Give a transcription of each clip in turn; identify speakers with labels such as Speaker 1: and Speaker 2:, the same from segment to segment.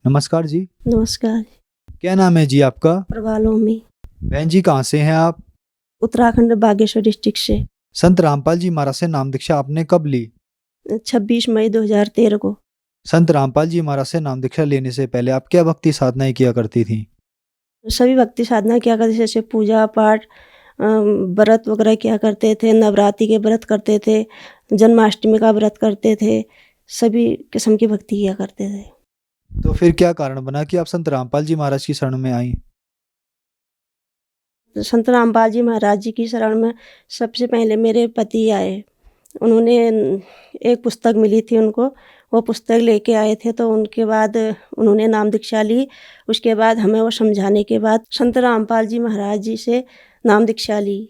Speaker 1: नमस्कार जी।
Speaker 2: नमस्कार।
Speaker 1: क्या नाम है जी आपका?
Speaker 2: प्रभालोमी।
Speaker 1: बहन जी कहाँ से हैं आप?
Speaker 2: उत्तराखंड बागेश्वर डिस्ट्रिक्ट से।
Speaker 1: संत रामपाल जी महाराज से नाम दीक्षा आपने कब ली?
Speaker 2: 26 मई 2013 को।
Speaker 1: संत रामपाल जी महाराज से नाम दीक्षा लेने से पहले आप क्या भक्ति साधनाएं किया करती थी?
Speaker 2: सभी भक्ति साधना किया करते, जैसे पूजा पाठ, व्रत वगैरह किया करते थे। नवरात्रि के व्रत करते थे, जन्माष्टमी का व्रत करते थे। सभी किस्म की भक्ति किया करते थे।
Speaker 1: तो फिर क्या कारण बना कि आप संत रामपाल जी महाराज की शरण में आई?
Speaker 2: संत रामपाल जी महाराज जी की शरण में सबसे पहले मेरे पति आए। उन्होंने एक पुस्तक मिली थी उनको, वो पुस्तक लेके आए थे, तो उनके बाद उन्होंने नाम दीक्षा ली। उसके बाद हमें वो समझाने के बाद संत रामपाल जी महाराज जी से नाम दीक्षा ली।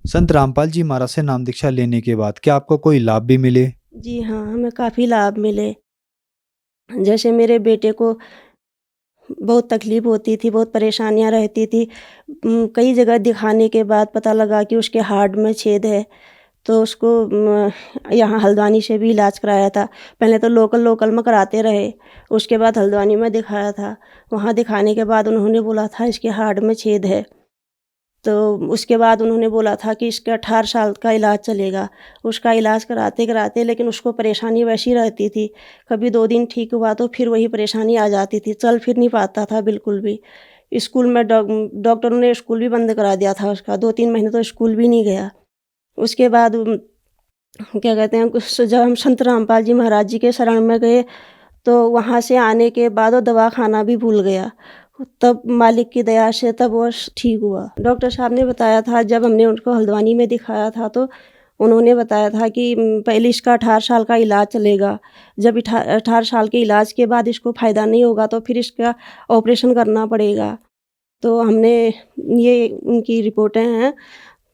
Speaker 1: संत रामपाल जी महाराज से नाम दीक्षा लेने के बाद क्या आपको कोई लाभ भी मिले?
Speaker 2: जी हाँ, हमें काफ़ी लाभ मिले। जैसे मेरे बेटे को बहुत तकलीफ़ होती थी, बहुत परेशानियाँ रहती थी। कई जगह दिखाने के बाद पता लगा कि उसके हार्ट में छेद है। तो उसको यहाँ हल्द्वानी से भी इलाज कराया था। पहले तो लोकल में कराते रहे, उसके बाद हल्द्वानी में दिखाया था। वहाँ दिखाने के बाद उन्होंने बोला था इसके हार्ट में छेद है। तो उसके बाद उन्होंने बोला था कि इसका 18 साल का इलाज चलेगा। उसका इलाज कराते लेकिन उसको परेशानी वैसी रहती थी। कभी 2 दिन ठीक हुआ तो फिर वही परेशानी आ जाती थी, चल फिर नहीं पाता था बिल्कुल भी। स्कूल में डॉक्टरों ने स्कूल भी बंद करा दिया था उसका, 2-3 महीने तो स्कूल भी नहीं गया। उसके बाद क्या कहते हैं, जब हम संत रामपाल जी महाराज जी के शरण में गए, तो वहाँ से आने के बाद वो दवा खाना भी भूल गया। तब मालिक की दया से तब वो ठीक हुआ। डॉक्टर साहब ने बताया था, जब हमने उनको हल्द्वानी में दिखाया था, तो उन्होंने बताया था कि पहले इसका 18 साल का इलाज चलेगा। जब 18 साल के इलाज के बाद इसको फ़ायदा नहीं होगा तो फिर इसका ऑपरेशन करना पड़ेगा। तो हमने ये उनकी रिपोर्टें हैं।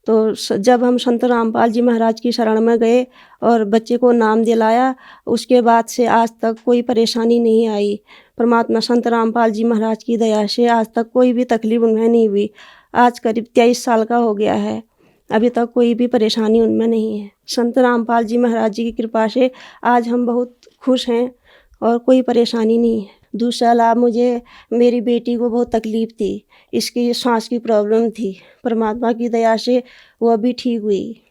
Speaker 2: तो जब हम संत रामपाल जी महाराज की शरण में गए और बच्चे को नाम दिलाया, उसके बाद से आज तक कोई परेशानी नहीं आई। परमात्मा संत रामपाल जी महाराज की दया से आज तक कोई भी तकलीफ़ उन्हें नहीं हुई। आज करीब 23 साल का हो गया है, अभी तक कोई भी परेशानी उनमें नहीं है। संत रामपाल जी महाराज जी की कृपा से आज हम बहुत खुश हैं और कोई परेशानी नहीं है। दूसरा लाभ, मुझे मेरी बेटी को बहुत तकलीफ़ थी, इसकी सांस की प्रॉब्लम थी। परमात्मा की दया से वो अभी ठीक हुई।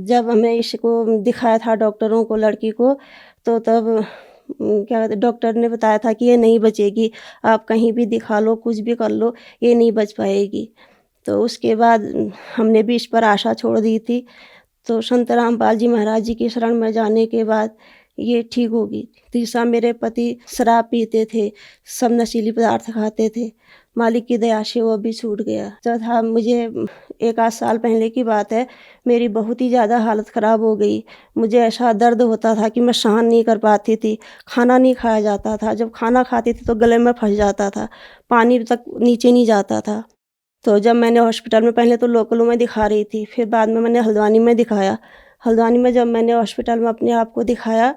Speaker 2: जब हमें इसको दिखाया था डॉक्टरों को, लड़की को, तो तब क्या कहते, डॉक्टर ने बताया था कि ये नहीं बचेगी, आप कहीं भी दिखा लो, कुछ भी कर लो, ये नहीं बच पाएगी। तो उसके बाद हमने भी इस पर आशा छोड़ दी थी। तो संत रामपाल जी महाराज जी की शरण में जाने के बाद ये ठीक होगी। तीसरा, मेरे पति शराब पीते थे, सब नशीली पदार्थ खाते थे। मालिक की दया से वो भी छूट गया। चौथा, मुझे 1 आध साल पहले की बात है, मेरी बहुत ही ज़्यादा हालत ख़राब हो गई। मुझे ऐसा दर्द होता था कि मैं सहन नहीं कर पाती थी। खाना नहीं खाया जाता था, जब खाना खाती थी तो गले में फँस जाता था, पानी तक नीचे नहीं जाता था। तो जब मैंने हॉस्पिटल में, पहले तो लोकलों में दिखा रही थी, फिर बाद में मैंने हल्द्वानी में दिखाया। हल्द्वानी में जब मैंने हॉस्पिटल में अपने आप को दिखाया,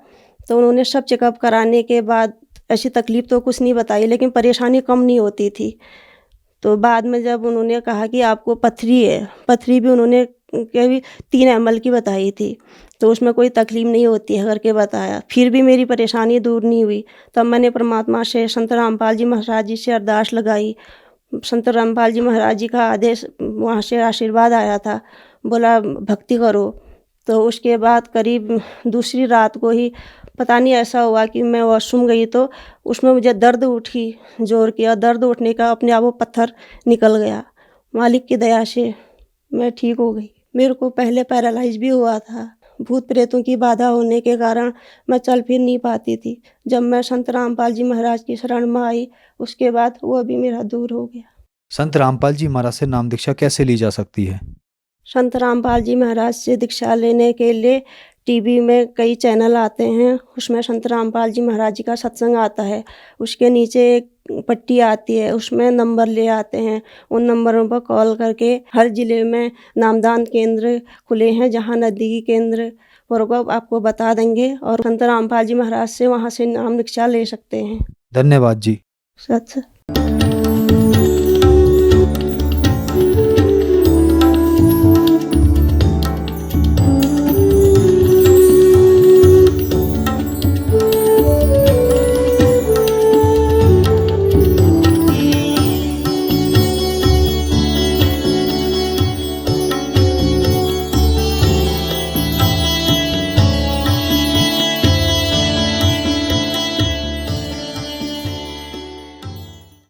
Speaker 2: तो उन्होंने सब चेकअप कराने के बाद ऐसी तकलीफ़ तो कुछ नहीं बताई, लेकिन परेशानी कम नहीं होती थी। तो बाद में जब उन्होंने कहा कि आपको पथरी है, पथरी भी उन्होंने कभी 3 ml की बताई थी, तो उसमें कोई तकलीफ़ नहीं होती है करके बताया। फिर भी मेरी परेशानी दूर नहीं हुई। तब मैंने परमात्मा से, संत रामपाल जी महाराज जी से अरदास लगाई। संत रामपाल जी महाराज जी का आदेश, वहाँ से आशीर्वाद आया था, बोला भक्ति करो। तो उसके बाद करीब दूसरी रात को ही पता नहीं ऐसा हुआ कि मैं वॉशरूम गई, तो उसमें मुझे दर्द उठी ज़ोर की, और दर्द उठने का अपने आप वो पत्थर निकल गया। मालिक की दया से मैं ठीक हो गई। मेरे को पहले पैरालाइज़ भी हुआ था। भूत प्रेतों की बाधा होने के कारण मैं चल फिर नहीं पाती थी। जब मैं संत रामपाल जी महाराज की शरण में आई, उसके बाद वो भी मेरा दूर हो गया।
Speaker 1: संत रामपाल जी महाराज से नाम दीक्षा कैसे ली जा सकती है?
Speaker 2: संत रामपाल जी महाराज से दीक्षा लेने के लिए टीवी में कई चैनल आते हैं, उसमें संत रामपाल जी महाराज जी का सत्संग आता है। उसके नीचे एक पट्टी आती है, उसमें नंबर ले आते हैं। उन नंबरों पर कॉल करके हर ज़िले में नामदान केंद्र खुले हैं, जहाँ नज़दीकी केंद्र होगा आपको बता देंगे, और संत रामपाल जी महाराज से वहाँ से नाम दीक्षा ले सकते हैं।
Speaker 1: धन्यवाद जी।
Speaker 2: सच।